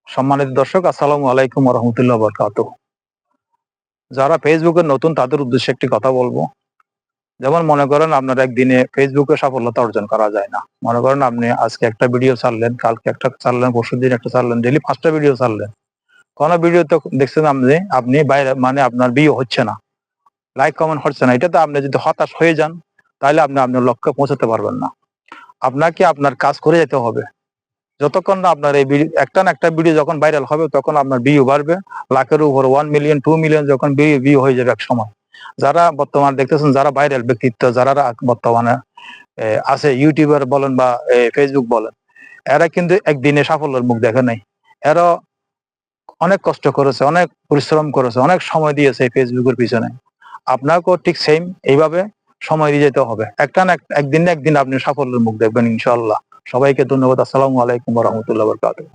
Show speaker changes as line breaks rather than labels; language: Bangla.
সম্মানিত দর্শক, আসসালামু আলাইকুম ওয়া রাহমাতুল্লাহি ওয়া বারাকাতুহু। যারা ফেসবুকে নতুন তাদের উদ্দেশ্যে একটি কথা বলবো। যেমন মনে করেন আপনার একদিনে ফেসবুকে সাফল্যতা অর্জন করা যায় না। মনে করেন আপনি আজকে একটা ভিডিও ছাড়লেন, কালকে একটা ছাড়লেন, পরশুদিন একটা ছাড়লেন, ডেইলি ৫ টা ভিডিও ছাড়লেন। কোন ভিডিওতে দেখছেন আপনি বাইরে মানে আপনার ভিউ হচ্ছে না, লাইক কমেন্ট হচ্ছে না। এটাতে আপনি যদি হতাশ হয়ে যান তাহলে আপনি আপনার লক্ষ্যে পৌঁছাতে পারবেন না। আপনাকে আপনার কাজ করে যেতে হবে। যতক্ষণ না আপনার এই একটা না একটা ভিডিও যখন ভাইরাল হবে তখন আপনার ভিউ বাড়বে, লাখের উপর 1 মিলিয়ন 2 মিলিয়ন যখন ভিউ হয়ে যাবে একসময়। যারা বর্তমানে দেখতেছেন, যারা ভাইরাল ব্যক্তিত্ব, যারা বর্তমানে আছে, ইউটিউবার বলেন বা ফেসবুক বলেন, এরা কিন্তু একদিনে সাফল্যের মুখ দেখে নাই। এরা অনেক কষ্ট করেছে, অনেক পরিশ্রম করেছে, অনেক সময় দিয়েছে এই ফেসবুকের পিছনে। আপনাকেও ঠিক সেম এইভাবে সময় দিয়ে যেতে হবে। একটা না একদিন না একদিন আপনি সাফল্যের মুখ দেখবেন ইনশাআল্লাহ। সবাইকে ধন্যবাদ। আসসালামু আলাইকুম ওয়া রাহমাতুল্লাহি ওয়া বারাকাতুহু।